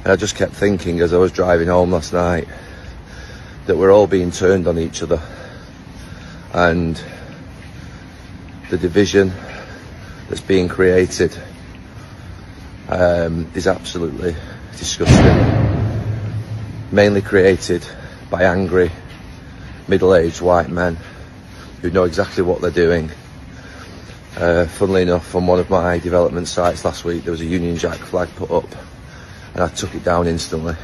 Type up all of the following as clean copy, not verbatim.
And I just kept thinking as I was driving home last night that we're all being turned on each other, and the division that's being created is absolutely disgusting. Mainly created by angry, middle-aged white men who know exactly what they're doing. Funnily enough, on one of my development sites last week, there was a Union Jack flag put up, and I took it down instantly.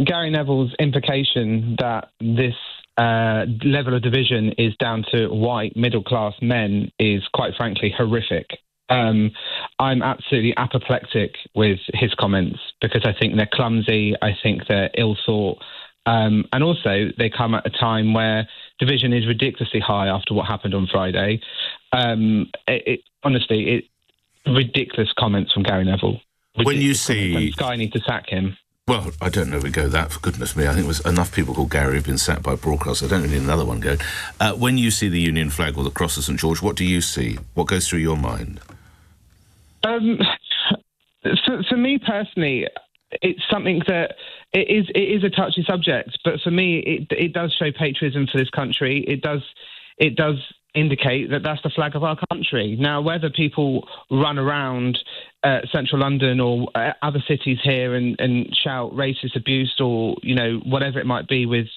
Gary Neville's implication that this level of division is down to white middle-class men is, quite frankly, horrific. I'm absolutely apoplectic with his comments because I think they're clumsy, I think they're ill-thought, and also they come at a time where division is ridiculously high after what happened on Friday. Honestly, ridiculous comments from Gary Neville. When you see... Sky need to sack him. Well, I don't know if we go that, for goodness me. I think it was enough people called Gary have been sacked by broadcast. I don't really need another one going. When you see the Union flag or the cross of St George, what do you see? What goes through your mind? For me personally, it's something that it is a touchy subject, but for me, it does show patriotism for this country. It does indicate that that's the flag of our country. Now, whether people run around central London or other cities here and shout racist abuse or, you know, whatever it might be with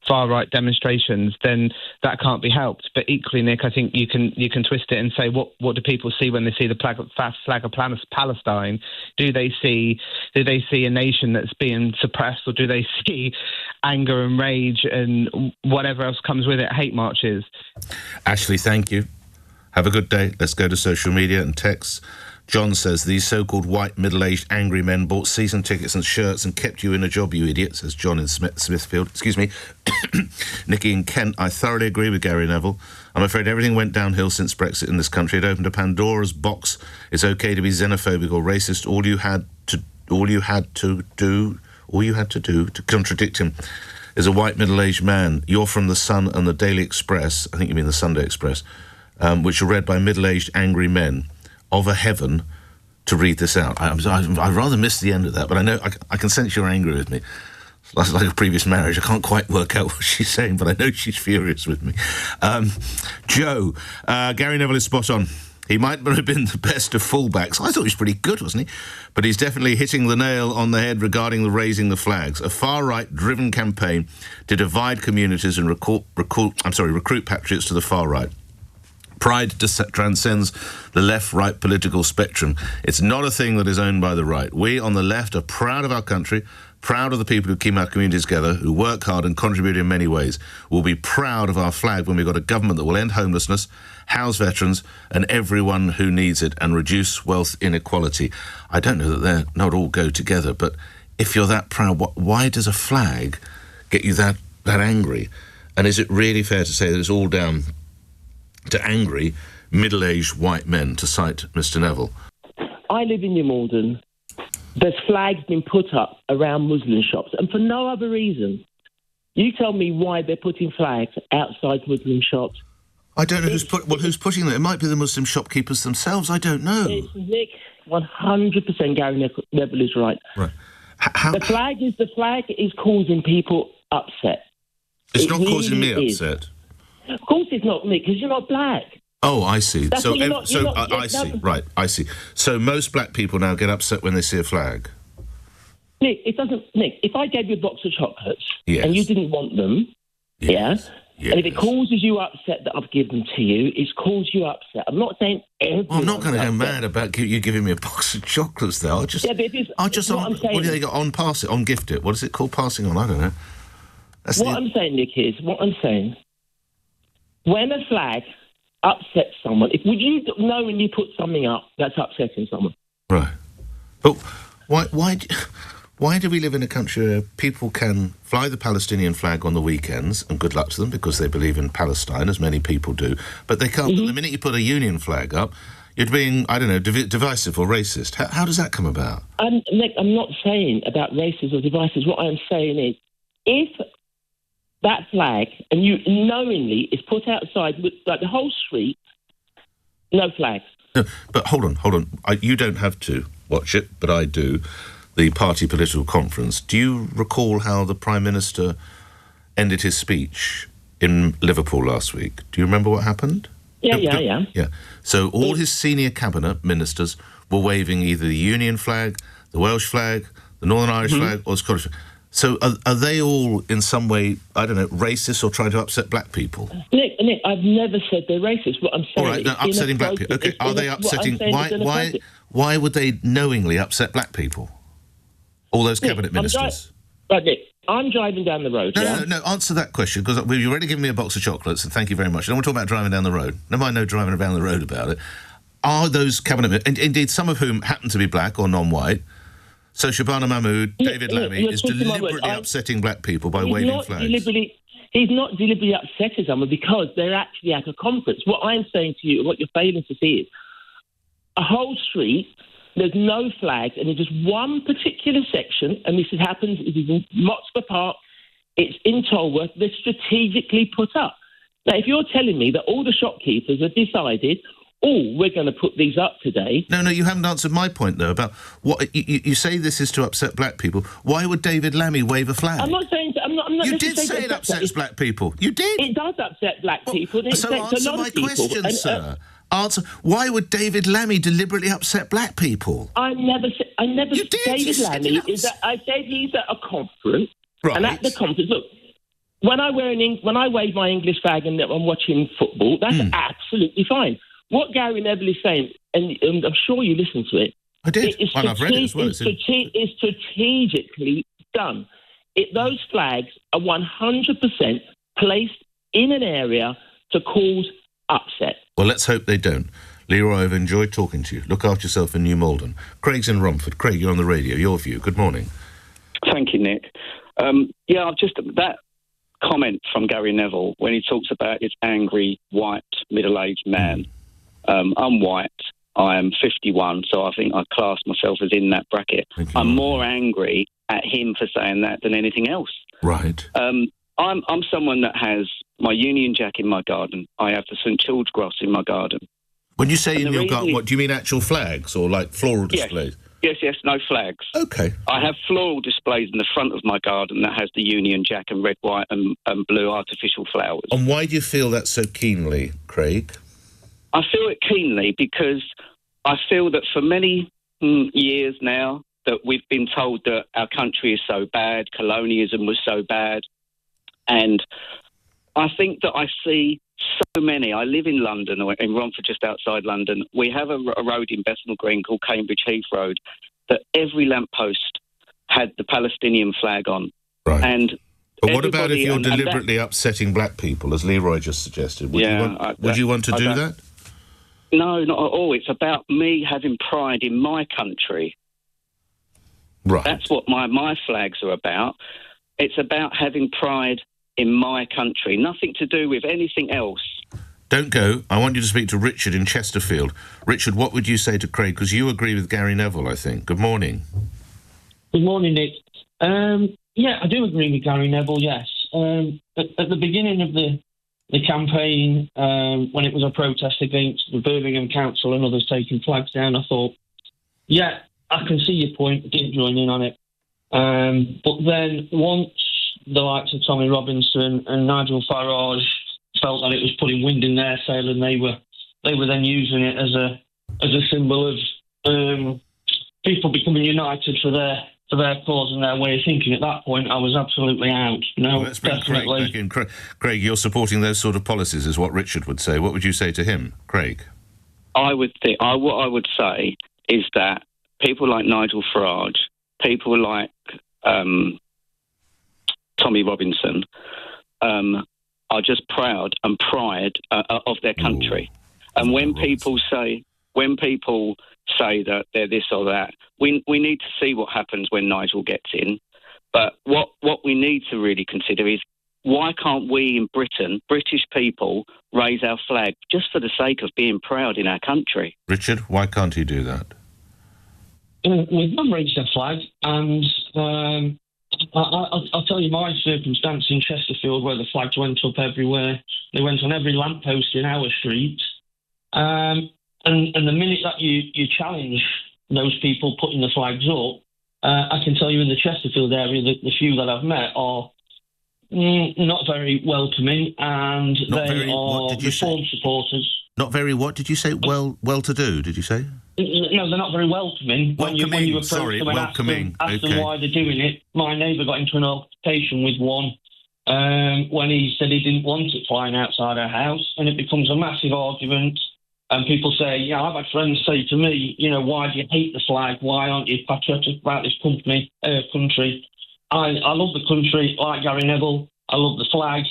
far-right demonstrations, then that can't be helped. But equally, Nick, I think you can twist it and say, what do people see when they see the flag of Palestine? Do they see a nation that's being suppressed, or do they see anger and rage and whatever else comes with it, hate marches? Ashley, thank you. Have a good day. Let's go to social media and texts. John says, these so-called white, middle-aged, angry men bought season tickets and shirts and kept you in a job, you idiot, says John in Smithfield. Excuse me. Nikki in Kent, I thoroughly agree with Gary Neville. I'm afraid everything went downhill since Brexit in this country. It opened a Pandora's box. It's okay to be xenophobic or racist. All you had to do to contradict him is a white, middle-aged man. You're from the Sun and the Daily Express, I think you mean the Sunday Express, which are read by middle-aged, angry men of a heaven to read this out. I rather missed the end of that, but I know I can sense you're angry with me. It's like a previous marriage. I can't quite work out what she's saying, but I know she's furious with me. Joe, Gary Neville is spot on. He might not have been the best of fullbacks. I thought he was pretty good, wasn't he? But he's definitely hitting the nail on the head regarding the raising the flags. A far-right driven campaign to divide communities and recruit patriots to the far right. Pride transcends the left-right political spectrum. It's not a thing that is owned by the right. We on the left are proud of our country, proud of the people who keep our communities together, who work hard and contribute in many ways. We'll be proud of our flag when we've got a government that will end homelessness, house veterans and everyone who needs it, and reduce wealth inequality. I don't know that they're not all go together, but if you're that proud, why does a flag get you that angry? And is it really fair to say that it's all down to angry, middle-aged white men, to cite Mr Neville? I live in Malden. There's flags been put up around Muslim shops, and for no other reason. You tell me why they're putting flags outside Muslim shops. I don't know who's putting them. It might be the Muslim shopkeepers themselves. I don't know. It's Nick, 100% Gary Neville is right. Right. The flag is causing people upset. It's not causing me upset. Of course it's not, Nick, because you're not black. Oh, I see. I see. Right, I see. So most black people now get upset when they see a flag. Nick, if I gave you a box of chocolates and you didn't want them, Yes. and if it causes you upset that I've given them to you, it's caused you upset. I'm not saying everyone. Well, I'm not going to go mad about you giving me a box of chocolates, though. What do they got on? Pass it on, gift it. What is it called? Passing on? I don't know. I'm saying, Nick, is when a flag upsets someone, would you know when you put something up that's upsetting someone? Right. But why do we live in a country where people can fly the Palestinian flag on the weekends, and good luck to them because they believe in Palestine, as many people do, but they can't, the minute you put a Union flag up, you're being, I don't know, divisive or racist. How does that come about? Nick, I'm not saying about races or divisive. What I'm saying is, if that flag, and you knowingly, is put outside with like the whole street, no flags. No, but hold on. You don't have to watch it, but I do. the party political conference. Do you recall how the Prime Minister ended his speech in Liverpool last week? Do you remember what happened? Yeah. So all his senior cabinet ministers were waving either the Union flag, the Welsh flag, the Northern Irish flag, or the Scottish flag. So are they all in some way, I don't know, racist or trying to upset black people? Nick, I've never said they're racist. What I'm saying All right, no, upsetting black people. Okay, are they upsetting? Why would they knowingly upset black people? All those cabinet ministers. Right, Nick, I'm driving down the road. No, answer that question, because you've already given me a box of chocolates, and thank you very much. I don't want to talk about driving down the road. No mind no driving down the road about it. Are those cabinet, and indeed some of whom happen to be black or non-white, so Shabana Mahmood, David Lammy, is deliberately upsetting black people by waving flags? He's not deliberately upsetting someone because they're actually at a conference. What I'm saying to you, what you're failing to see is a whole street, there's no flags, and there's just one particular section, and this happens, it is in Motspur Park, it's in Tolworth, they're strategically put up. Now, if you're telling me that all the shopkeepers have decided, we're going to put these up today... No, you haven't answered my point, though, about what... You say this is to upset black people. Why would David Lammy wave a flag? I'm not saying... You did say it upsets black people. You did. It does upset black people. So answer my question, sir. Answer. Why would David Lammy deliberately upset black people? I never said David Lammy. I said he's at a conference, right? And at the conference, look, when I wave my English flag and I'm watching football, that's absolutely fine. What Gary Neville is saying, and I'm sure you listened to it. I did. And I've read it as well. It's strategically done. Those flags are 100% placed in an area to cause upset. Well, let's hope they don't. Leroy, I've enjoyed talking to you. Look after yourself in New Malden. Craig's in Romford. Craig, you're on the radio. Your view. Good morning. Thank you, Nick. That comment from Gary Neville when he talks about his angry, white, middle-aged man. I'm white. I am 51, so I think I class myself as in that bracket. I'm more angry at him for saying that than anything else. Right. I'm someone that has my Union Jack in my garden. I have the St George grass in my garden. When you say in your garden, what do you mean? Actual flags or like floral displays? Yes, no flags. Okay. I have floral displays in the front of my garden that has the Union Jack and red, white and blue artificial flowers. And why do you feel that so keenly, Craig? I feel it keenly because I feel that for many years now that we've been told that our country is so bad, colonialism was so bad, and I think that I see so many. I live in London, in Romford, just outside London. We have a road in Bethnal Green called Cambridge Heath Road that every lamppost had the Palestinian flag on. Right. But what about if you're deliberately upsetting black people, as Leroy just suggested? Would you want to do that? No, not at all. It's about me having pride in my country. Right. That's what my flags are about. It's about having pride in my country. Nothing to do with anything else. Don't go. I want you to speak to Richard in Chesterfield. Richard, what would you say to Craig? Because you agree with Gary Neville, I think. Good morning. Good morning, Nick. I do agree with Gary Neville, yes. At the beginning of the campaign, when it was a protest against the Birmingham Council and others taking flags down, I thought, I can see your point, I didn't join in on it. But then once the likes of Tommy Robinson and Nigel Farage felt that it was putting wind in their sail, and they were then using it as a symbol of people becoming united for their cause and their way of thinking. At that point, I was absolutely out. No, let's bring Craig back in. Craig, you're supporting those sort of policies, is what Richard would say. What would you say to him, Craig? What I would say is that people like Nigel Farage, people like Tommy Robinson, are just proud and pride of their country. And when people say that they're this or that, we need to see what happens when Nigel gets in. But what we need to really consider is, why can't we in Britain, British people, raise our flag just for the sake of being proud in our country? Richard, why can't he do that? We've not raised our flag, and I'll tell you my circumstance in Chesterfield, where the flags went up everywhere. They went on every lamppost in our street. And the minute that you challenge those people putting the flags up, I can tell you in the Chesterfield area that the few that I've met are not very welcoming, and Not they very- what are did you say? reform supporters. Not very, what did you say? Well-to-do, did you say? No, they're not very welcoming. When you approach sorry, them and welcoming. ask them Okay. why they're doing it. My neighbour got into an altercation with one when he said he didn't want it flying outside our house, and it becomes a massive argument. And people say, I've had friends say to me, why do you hate the flag? Why aren't you patriotic about this country? I love the country, like Gary Neville. I love the flag.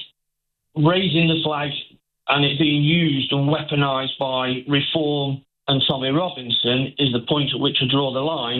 Raising the flag and it being used and weaponised by Reform and Tommy Robinson is the point at which I draw the line.